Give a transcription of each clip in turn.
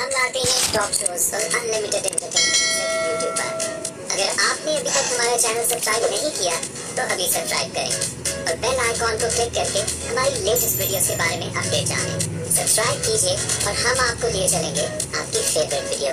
हम लाते हैं top shows और अनलिमिटेड एंटरटेनमेंट सिर्फ यूट्यूब पर। अगर आपने अभी तक हमारा चैनल सब्सक्राइब नहीं किया तो अभी सब्सक्राइब करें और बेल आइकॉन को क्लिक करके हमारी लेटेस्ट वीडियोस के बारे में अपडेट जानें। सब्सक्राइब कीजिए और हम आपको लिए चलेंगे आपकी फेवरेट वीडियो।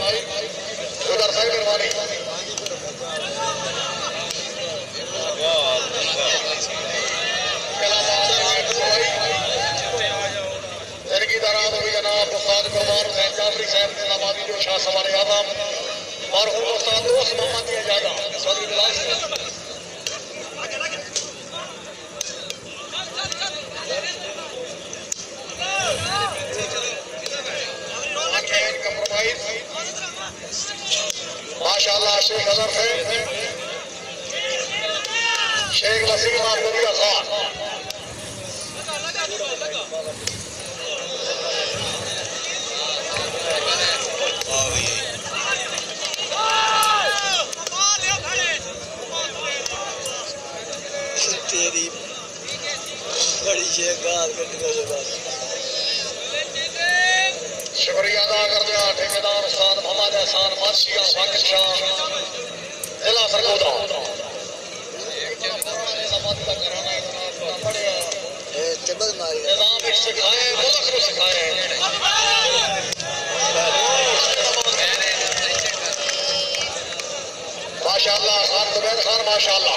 उधर से मेहरबानी इनकी तरह तो भी जनाब उस्ताद कुमार हुसैन जाफरी साहब ने नमाजी जो शाह सवार आजम और उस्ताद दोस्त मोहम्मद इजाजा सदर बिलास माशाअल्लाह शेख अजहर से शेख वसीम अब्दुल्ला खान तेरी बड़ी शेखार शुक्रिया अदा कर दिया ठेकेदार उस्ताद मोहम्मद एहसान माशिया वाकिफ शाह जिला सरगोदा निजाम सिखाए मुल्क को सिखाए माशाअल्लाह खान जुबैर खान माशाअल्लाह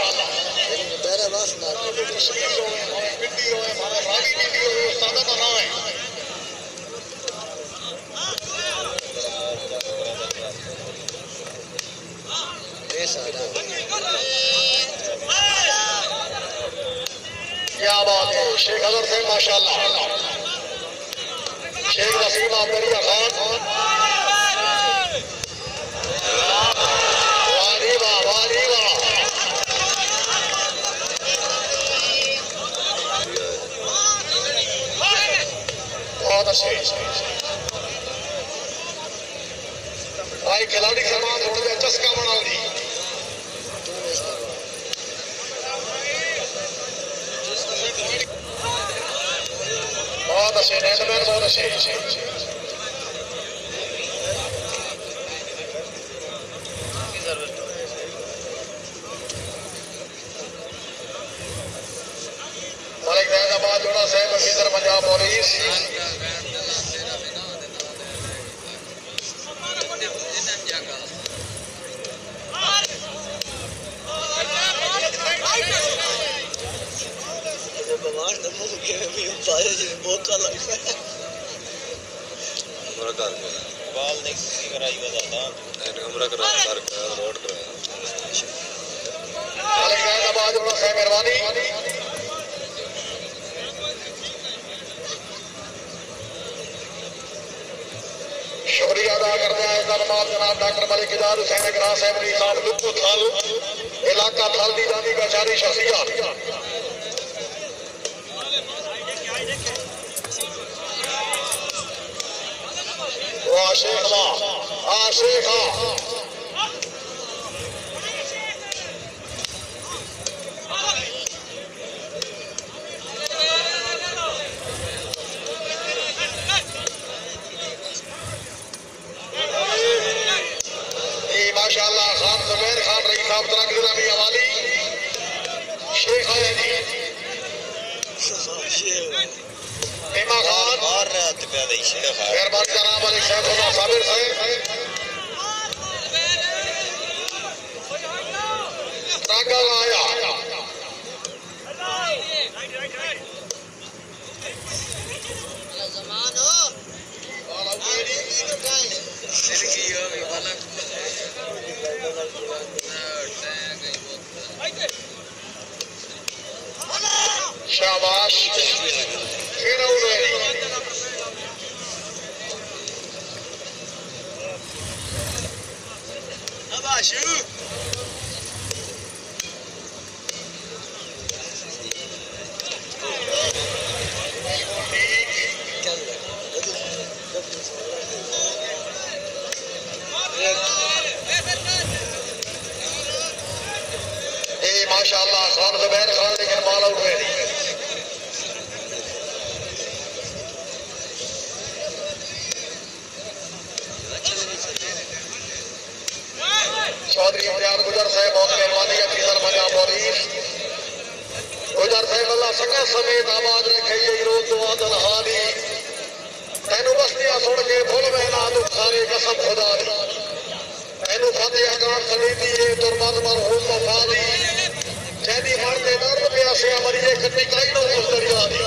क्या बात है शेख अजहर से माशाअल्लाह शेख वसीम अब्दुल्ला खान वारी वाह वारी वाह बहुत अच्छे भाई खिलाड़ी समान थोड़ा सा चस्का बनाओ जी बहुत अच्छे नेटमैन बहुत अच्छे मलिक जैदाबाद जोड़ा साहब अफीसर पंजाब पुलिस बाल नहीं कराई बताता उम्र करा रोड करा मलिक जैदाबाद जोड़ा साहब मेहरबानी शुक्रिया अदा करते हैं जनाब डॉक्टर मलिक इजाज हुसैन ग्रां साहब साहब लुत्फु थाल इलाका थाल दी जानी बेचारी शख्सियत वाह शेख वाह शेख माशाअल्लाह खान जुबैर खान रही साहब तरक जिला अवामी शेख है जी इमा खान और रात पे दे शेख मेहरबानी जनाब अली साहब साबिर साहब ताका आया जमानो शाबाश फिर अबाशु माशाअल्लाह खान जुबैर खान लेकिन बॉल आउट हुए चौधरी इम्तियाज गुजर साहब बहुत मेहरबानी अफीसर पंजाब पुलिस गुजर साहब अल्लाह सका समेत आवाज रखे यही रोज दुआ दलहादी तेनू बस्तियां सुन के भूल में ना दुख सारे कसम खुदा दी मरहूम वफादी जैनी मरते दर्द प्यासे मरिए कन्नी काई नो उस दरिया दी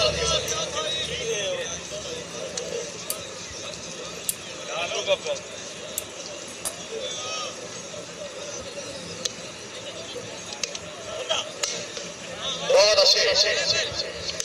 बहुत अच्छी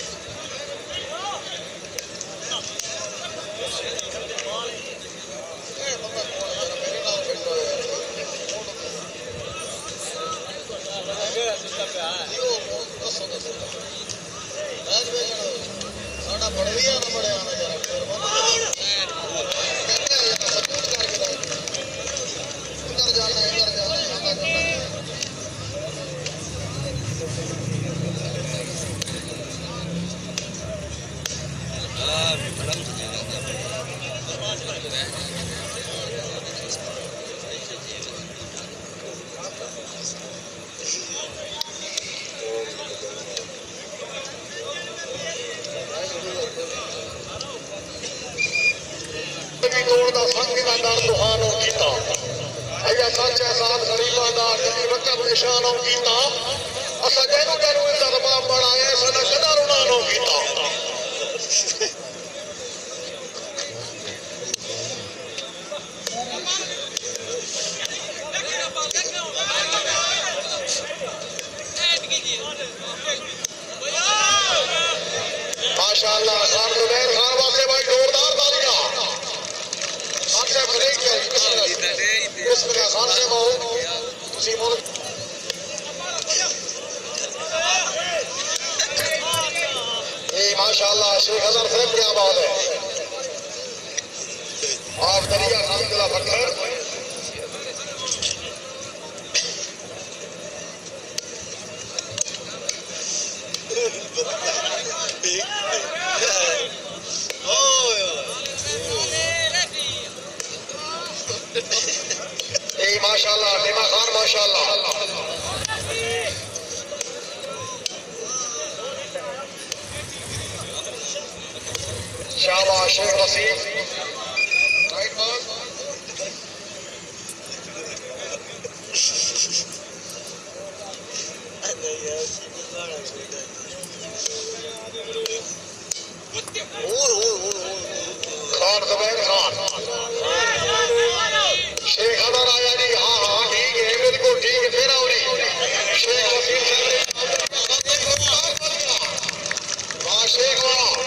माशाअल्लाह खान जुबैर खान वास्ते भाई जोरदार तालियां खान साहब करें क्या बिस्मिल्लाह खान साहब आओ तुसी मोल ए माशाअल्लाह शेख हसन साहब क्या बात है आप दरिया खान दिला फखर माशाअल्लाह नीमा खान माशाअल्लाह शाबाश शेख वसीम राइट बॉल खान जुबैर खान शेख हसन आया जी हाँ हाँ ठीक है बिल्कुल ठीक है फिर आओ शेख वसीम वाह शेख वाह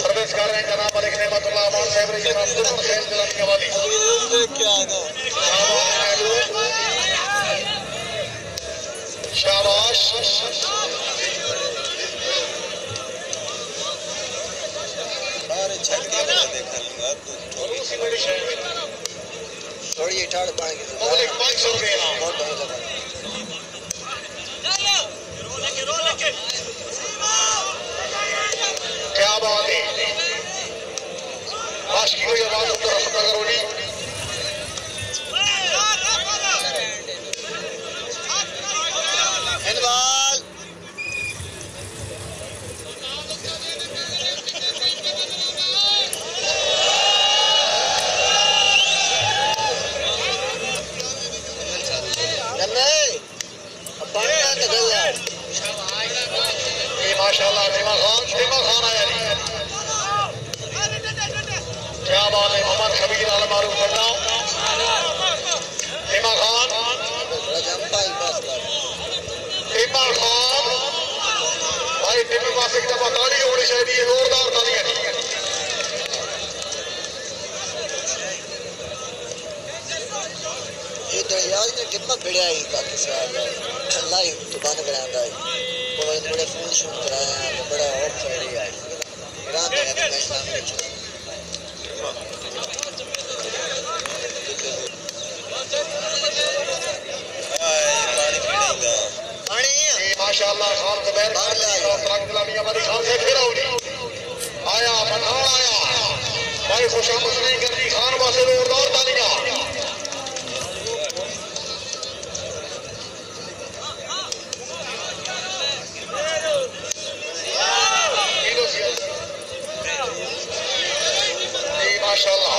सर्विस कर रहे हैं जनाब मलिक नेमतुल्लाह अमान साहब रही जनाब दुल्हन खेल दिलाने के वाली शाबाश थोड़ी ठाड़ पाएंगे 500 रुपये क्या बात है आज की कोई आवाज उत्तर रखता करो नहीं माशाल्लाह दिमा खान आया नहीं क्या बात है मोहम्मद खबीर अलमारूफ बन्ना दिमा खान भाई टिप्पी पास एक दफा ताली होनी चाहिए जोरदार तालियां ये तो यार ने कितना बढ़िया है बाकी से लाइव दुकान बनाता है बड़े फूल शूट कराया है बड़ा और खड़ी है रात में मैं सामने पानी माशाल्लाह खान ज़बीर बाहर ले आया मियां मलिक खान से फिर आया पठान आया भाई खुशाब नहीं करनी खान वास्ते जोरदार तालियां माशाल्लाह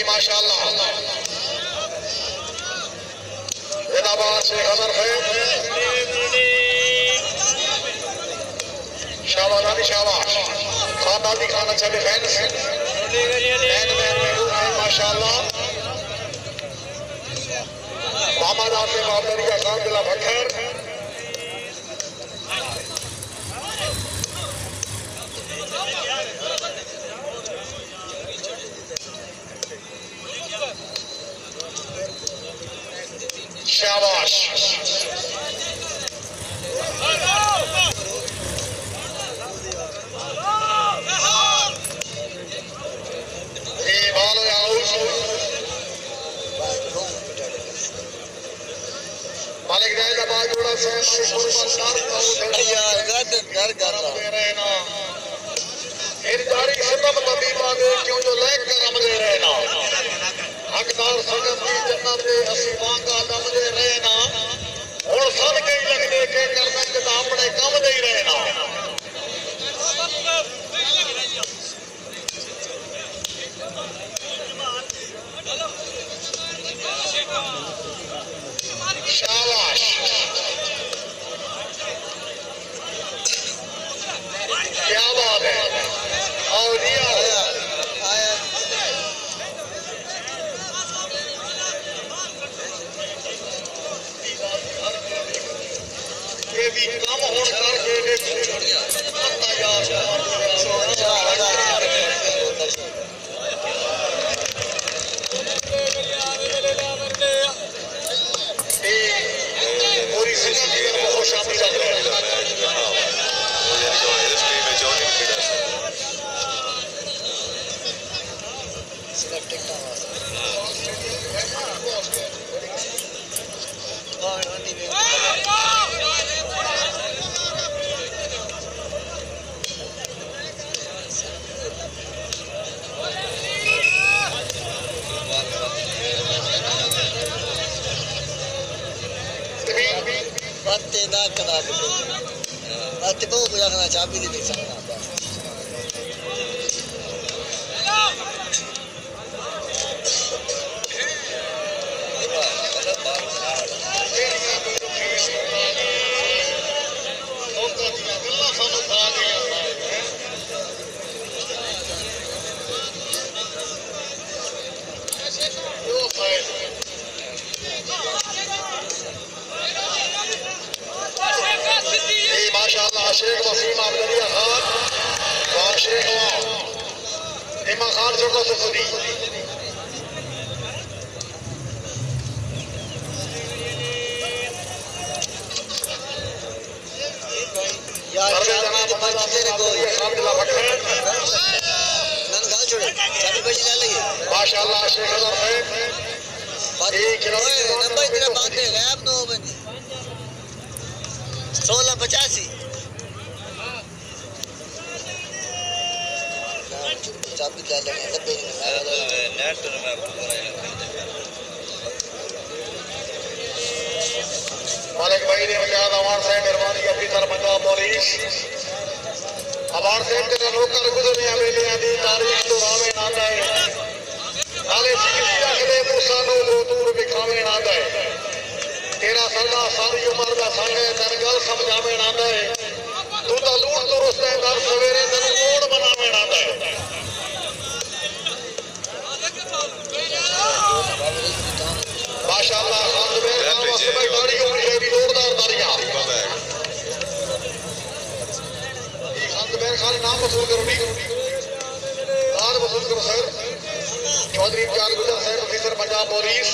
माशाल्लाह जिंदाबाद शेख हसन खैर शाबाश शाबाश खानदानी खाना चाहिए फैंस माशाल्लाह मोहम्मद आसिफ आबदरिया खान दिला फखर शाबाश से हमारी कुर्बान यार घर दे रहे ना इन जारी सितम तबीबा दे क्यों जो लैक करम दे रहे ना हकदार संगत की जन्नत दे असी वांगा दम दे रहे ना हुण सन कई लगदे के करना कि अपने काम दे ही रहे ना शाबाश क्या बात है और दिया ये भी कम होने करके पूरी जिंदगी में खुशाब चल रहा है बातें ना करा बातें बहुत बुरा करना चाह भी नहीं देख सकता माशाअल्लाह शेख वसीम अब्दुल्ला खान और शेख इमा खान जोको सुखदी यार जनाब हमारे तेरे को अब्दुल्ला बखर नन गाल छोड़े चाबी बजी ले लगी माशाअल्लाह शेख अजहर साहब एक नंबर तेरा बांधे गायब न हो बनी 1685 चाबी ले लेंगे सब नेट तो मैं मालिक भाई ने याद अवान साहब मेहरबानी अपनी तरफ पंजाब पुलिस अवान साहब तेरा नौकर गुजरिया वेलियां दी तारीख तो रावे ना है हाले चिकित्सा के मुसानो को दूर दिखावे ना है तेरा सरदा सारी उम्र का संग है तेन गल समझावे ना है तू तो लूट दुरुस्त है दर सवेरे तेन कोड बनावे ना है माशाअल्लाह खान जुबैर खान वास्ते भाई दाढ़ी होनी चाहिए जोरदार दाढ़ियां खान जुबैर खान नाम वसूल करो नी नाम वसूल करो सर चौधरी इम्तियाज गुजर साहब ऑफिसर पंजाब पुलिस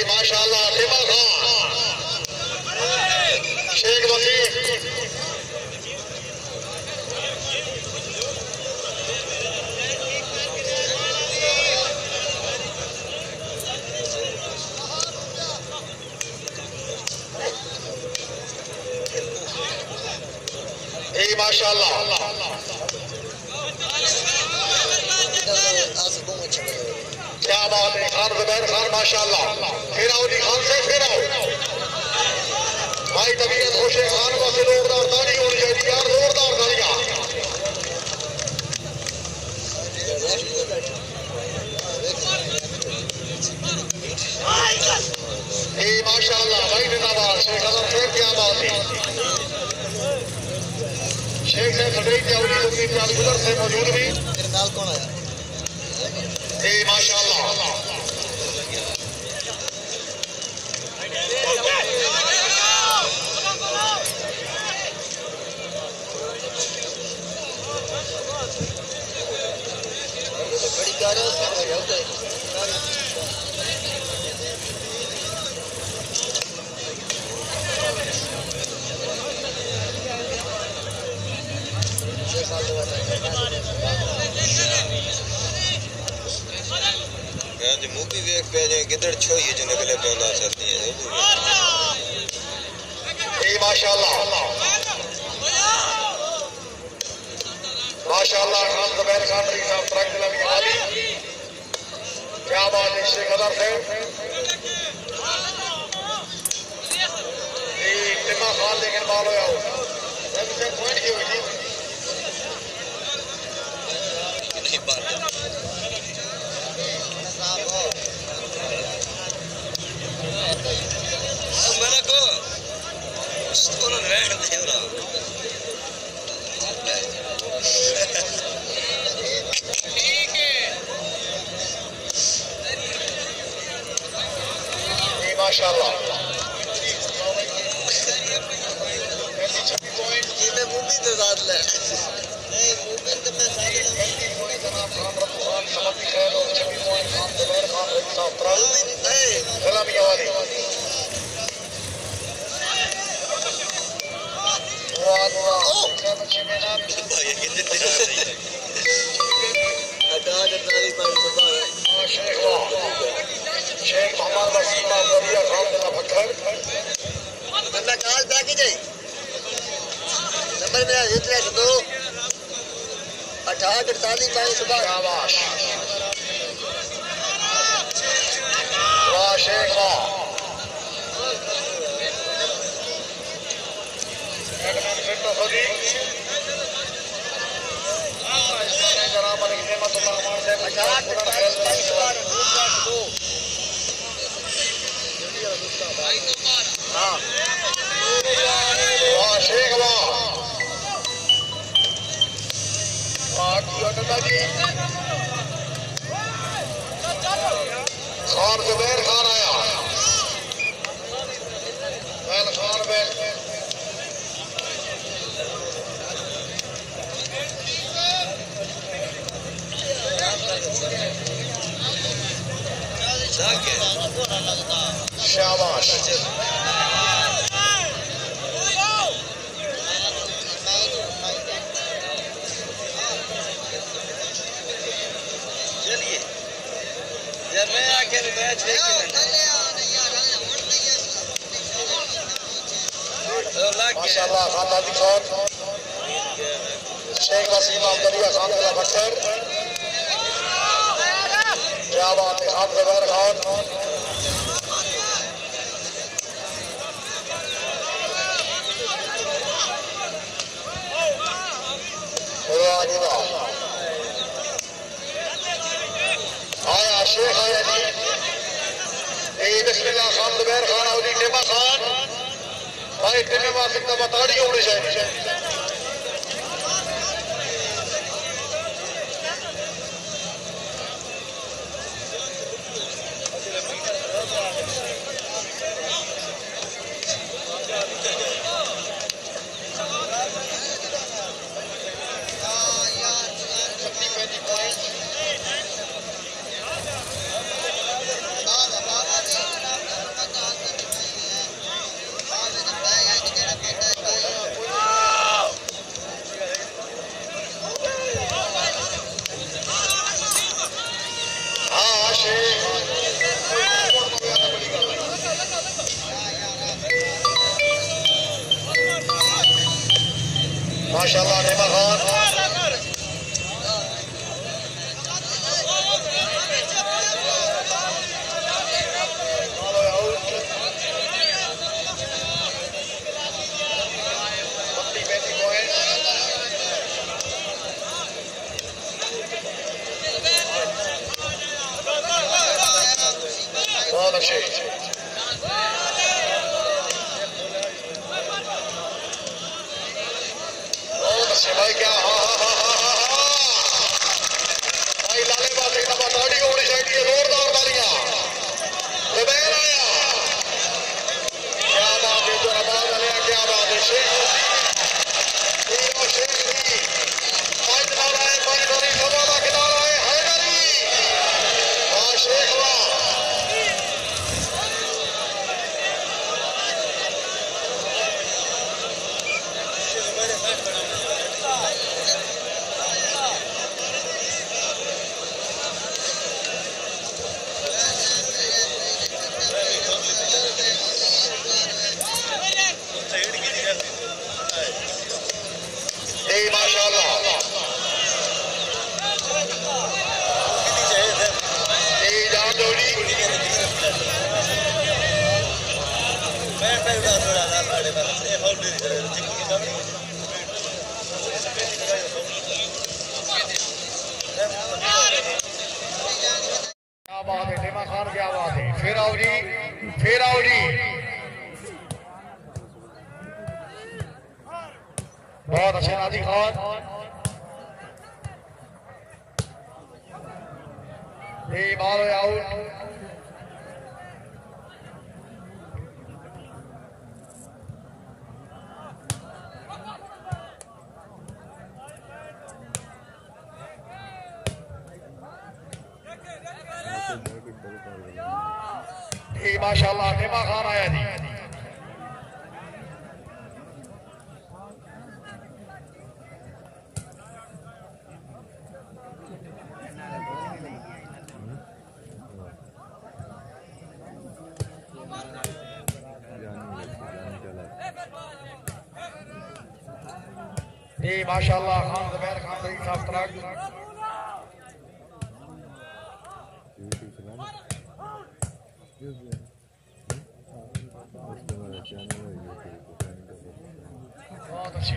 माशाअल्लाह टिमा खान शेख वसीम माशाअल्लाह क्या बात है खान जुबैर खान माशाअल्लाह फिर आओ जी खान से फिर आओ भाई तबीयत खुश है खान वास्ते जोरदार ताली होनी चाहिए यार जोरदार तालियां माशाअल्लाह भाई जिंदाबाद शेख अजहर साहब क्या बात है शेख साहब सदैव जावली सुखी चाल गुजर से मौजूद भी मेरे नाल कौन आया माशाअल्लाह मूवी वेख पे जो गिदड़ छोई जो निकले पौंदा सकती है माशाल्लाह माशाल्लाह खान ज़बीर खान रही साहब ट्रक दिलावी वाली क्या बात है शेख अदर से टिमा खान लेकिन बाल होया हो से पॉइंट की हुई थी मैंने को स्टोन रहन दे रहा ठीक है माशाल्लाह ये मैं मूवी तो साथ ले नहीं मूवी तो मैं साथ जनाब खान रब्बू खान समझ खैर और 26 पॉइंट खान ज़बीर खान रही साहब ट्रक दिलावी वाली शेख मोहम्मद वसीमा दरिया खान दिला भक्कर मैं काल बैग ही जाई नंबर मेरा इतने दो 68 48 5 सुबह शाबाश वाह शेख वाह एडमन फिट तो होगी जनाब मलिक नेमतुल्लाह अमान से 68 हाँ वाह शेख वाह खान ज़बीर खान आया बैल खान बैल शाबाश चलिए जब मैं आके मैच देख माशाल्लाह खान दादी खान शेख वसीम दरिया खान दिला भक्कर क्या बात है खान ज़बीर खान आया शेख आया जी बिस्मिल्लाह खान ज़बीर खान और टिमा खान भाई टिमे वासिक तो बताड़ी होनी चाहिए माशाल्लाह टिमा खान बहुत अच्छे भाई क्या भाई लाले बात एकदम बताड़ी होनी चाहिए जोरदार तालियां ज़बीर आया माशाल्लाह जान जोड़ी क्या बात है टेमा खान, क्या बात है। फिर आओ जी, फिर आओ जी, बहुत अच्छे नादी खान। ये बॉल आउट। माशाल्लाह टेमा खान आया जी। माशाल्लाह खान ज़बीर खान रही साफ तरह बहुत अच्छी।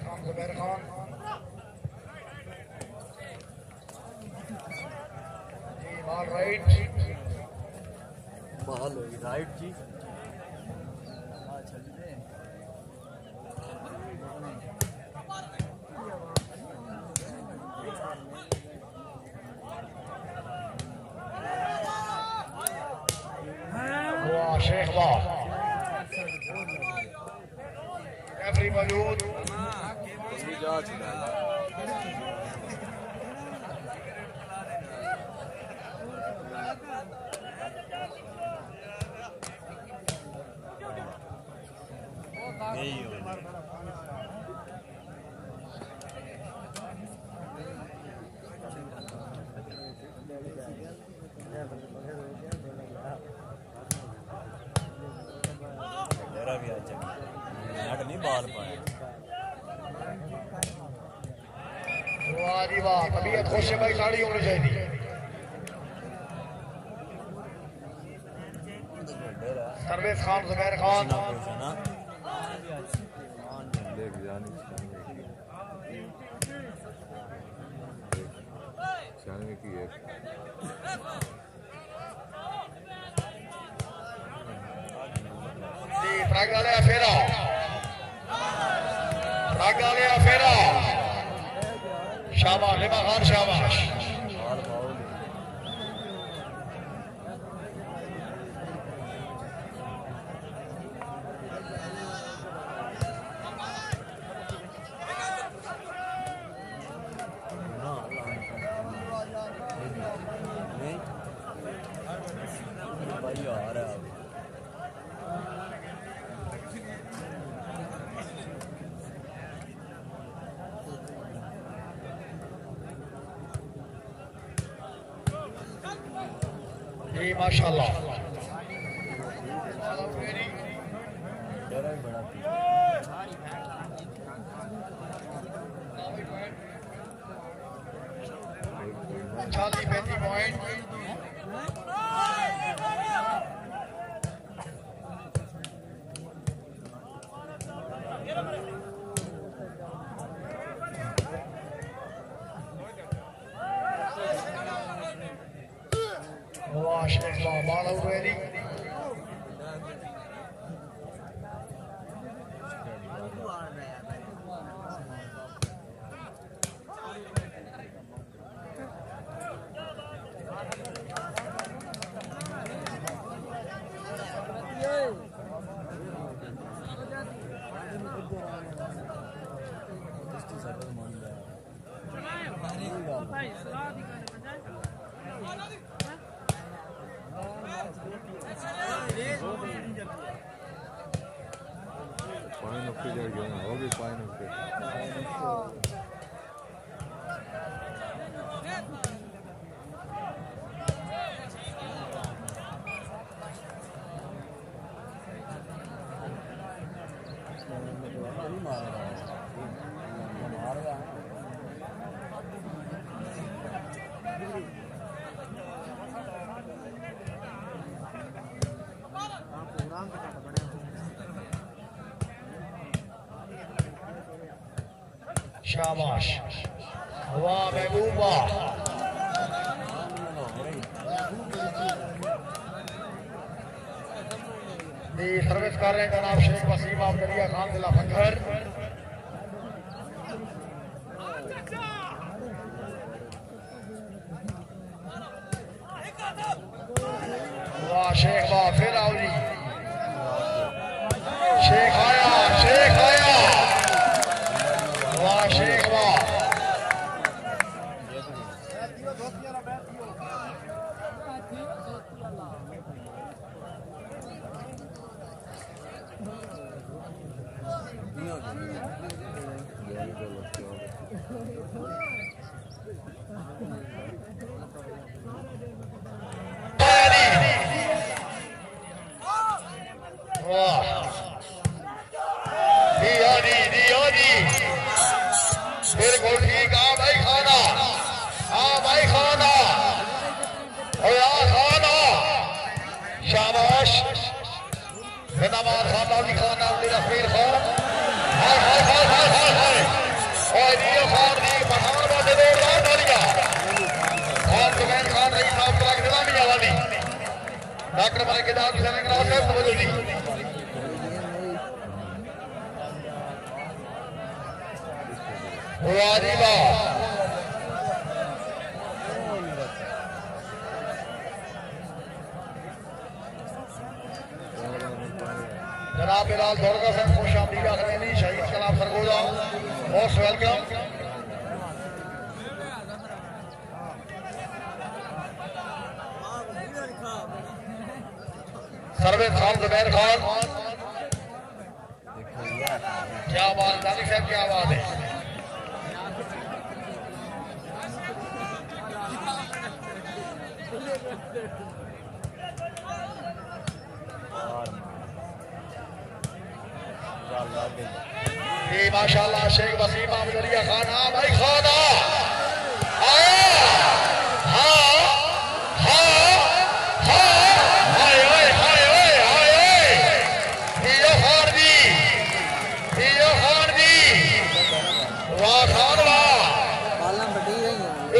Khan Zabir Khan ball right, ball right जी। वाह शेख वाह, रेफरी मौजूद। मेरा भी आज नेट नहीं बाल पाया। वाह जी वाह, तबीयत खुश है भाई, गाड़ी होनी चाहिए। Service Khan Zabir Khan Ragale Afera, Ragale Afera, Shabash, Lima Khan Shabash. माशाल्लाह चाली 35 पॉइंट। Ball out ready. पानी नक्के जा गया हो गई पानी नक्के शाबाश वाह महबूबा सर्विस कर रहे हैं जनाब शेख वसीम अब्दुल्ला खान जिला फखर वाह शेख वाह फिर आओ जी शेख आया वाह शेख वाह बिल्कुल ठीक आ भाई खाना शाबाश जिंदाबाद खाना भी खाना मेरा फिर खान और ये खान दी पठान बाटे दो रात वालिया खान जुबैर खान रही साहब तलाक निजामी आवामी डॉक्टर मलिक किताब की सैनिक राव साहब समझो जी वाजीबा जनाब बिलाल दौड़गा साहब खुशाब दीदा खरेनी शहीद कलाम सरगोजा most welcome service Khan Zubair Khan क्या बात जानी साहब क्या बात है माशाल्लाह शेख वसीम अब्दुल्ला खान भाई खाना आया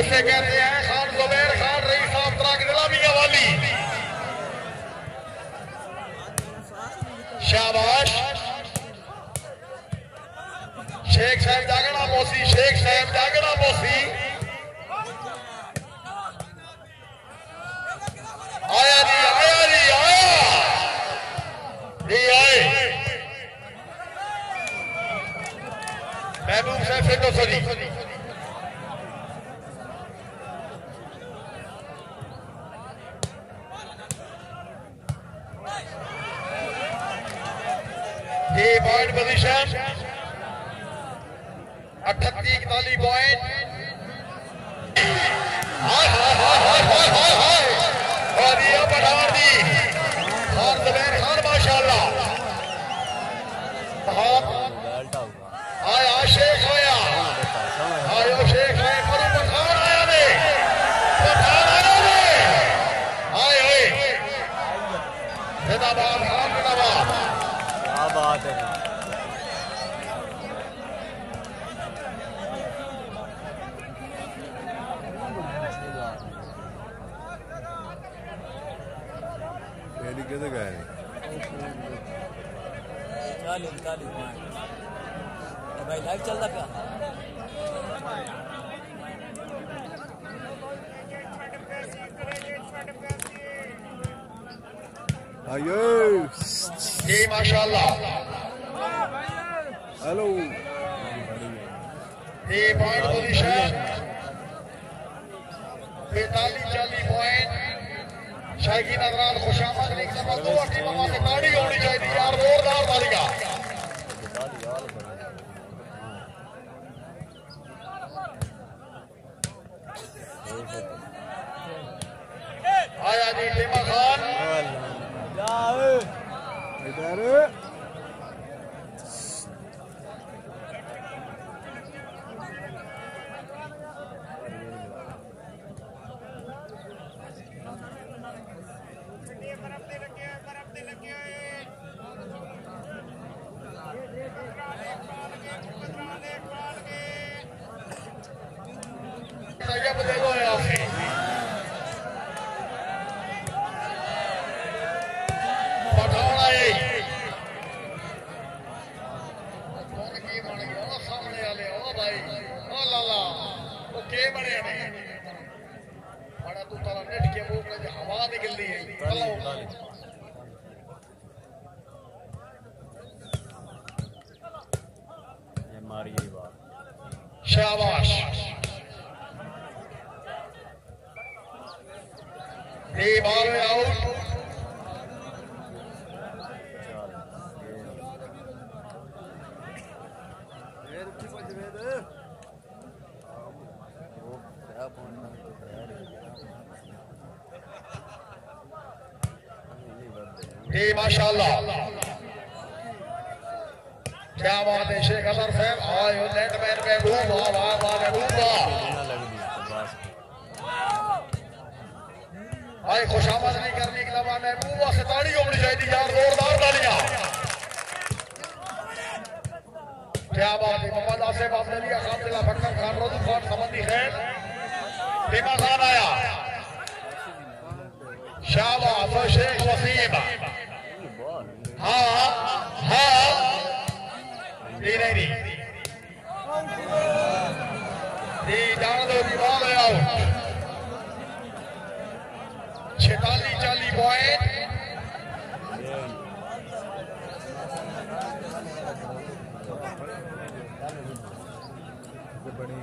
इसे कहते हैं खान जुबैर खान रही साहब तलाक निजामी वाली शाबाश शेख साहब जागना मोसी शेख साहब जागना मोसी आया जी आया जी आए महबूब साहब फिर तो सदी ये पॉइंट पोजीशन 38-41 पॉइंट और ये बढ़ावा दी खान जुबैर खान माशाल्लाह आया शेख आया शेख है खान आया ने आए जिंदाबाद खान जिंदाबाद क्या बात है किधर गए भाई लाइव चलता क्या आयो जी माशाल्लाह हेलो ये point position 45-40 point शायकी नजरान Khushab league number 2 team में गाड़ी होनी चाहिए यार जोरदार तालियां आया जी टीमा खान इधर शाबाश ये बॉल में आउट जी माशाल्लाह क्या बात है शेख अजहर साहब आए नेटमैन महबूब आए खुशामद नहीं करने के अलावा महबूबा से ताड़ी होनी चाहिए यार जोरदार तालियां क्या बात है मोहम्मद आसिफ अब्दुल्ला खान दिला फक्कर खान रोजू खान समंदी खैर टीमा खान आया शाबाश शेख वसीम हाँ हाँ नहीं जान दो बॉल है आउट 46-40 पॉइंट बड़ी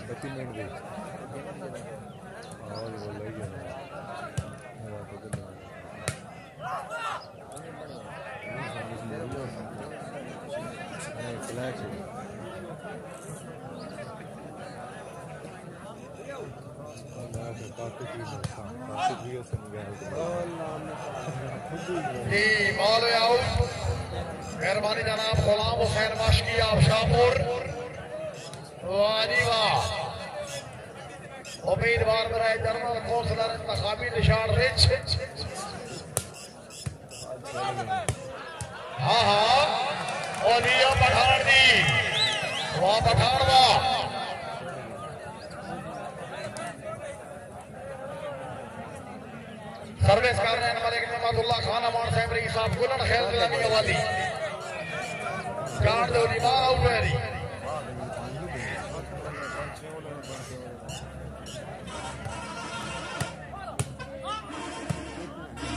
32 मिनट गई और वो लग गया बॉल आउट मेहरबानी जनाब गुलाम हुसैन माशकी आप शाहपुर वाह जी वाह उम्मीदवार बराए जनरल कौंसलर इंतखाबी निशान रिच हाँ हाँ और ये पठान जी वाह पठान वाह सर्विस कर रहे हैं हमारे नमाजुल्लाह खान अमान साहब रही साहब गुलन खैर दिलानी वाली गार्ड दो बार आउट है जी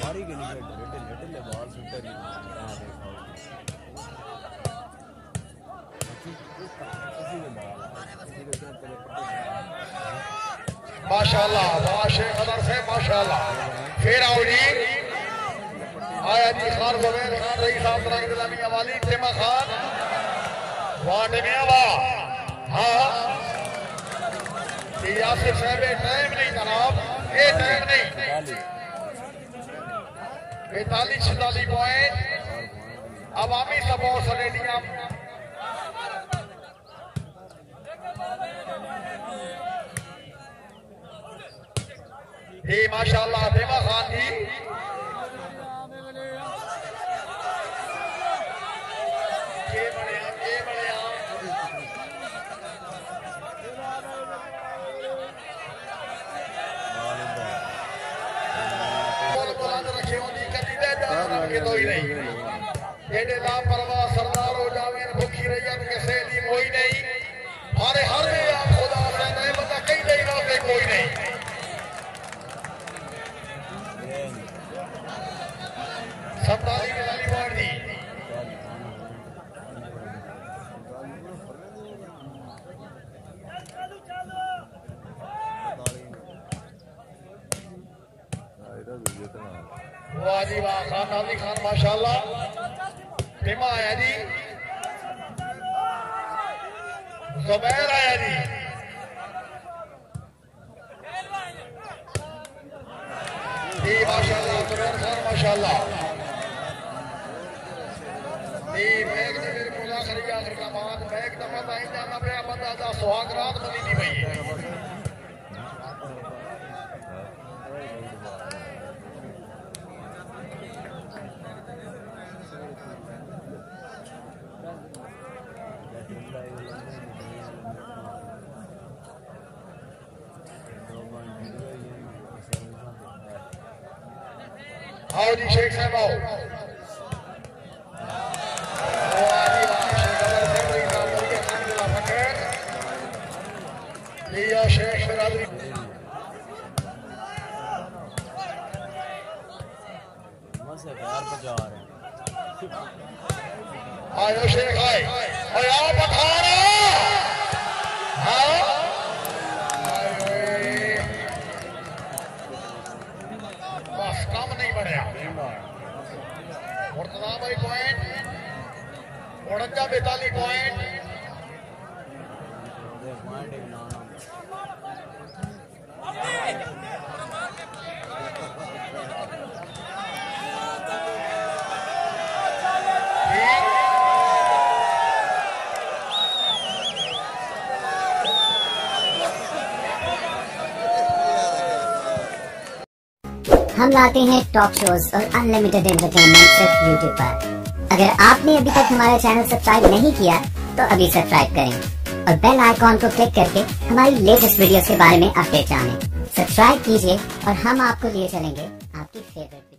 मारी के नहीं लेटे बाल सुनता नहीं माशाल्लाह वाह शेख अदर से माशाल्लाह फिर आओ जी आया जी खान जुबैर खान रही साहब तरह दिलानी वाली टीमा खान वाह टिमिया वाह हाँ यासिर साहब टाइम नहीं जनाब ये टाइम नहीं 45-46 पॉइंट अवामी सपोर्ट स्टेडियम जी माशाल्लाह टीमा खान जी लापरवाह सरदार हो जावे भुखी रही किसी की कोई नहीं हर हर आप खुदा से नहीं बता कई नहीं ना कोई नहीं सरदारी वाली बात दी जितना जी वाह, खान नाली खान माशाल्लाह। टीमा आया जी, जुबैर आया जी, जी माशाल्लाह, जुबैर खान माशाल्लाह। जी बैग ने मेरे को आखिरी आखिर का बात बैग दफा नहीं जाना पे बंदा दा सुहाग रात बनी नहीं भई है। आओ जी शेख साहब आओ। शेख बिरादरी आयो शेख आए आओ पठाना बस काम नहीं बढ़िया। मुर्तजा भाई पॉइंट 49-42 पॉइंट। हम लाते हैं टॉक शोज और अनलिमिटेड एंटरटेनमेंट सिर्फ यूट्यूब पर। अगर आपने अभी तक हमारा चैनल सब्सक्राइब नहीं किया तो अभी सब्सक्राइब करें और बेल आइकॉन को क्लिक करके हमारी लेटेस्ट वीडियोस के बारे में अपडेट जानें। सब्सक्राइब कीजिए और हम आपको लिए चलेंगे आपकी फेवरेट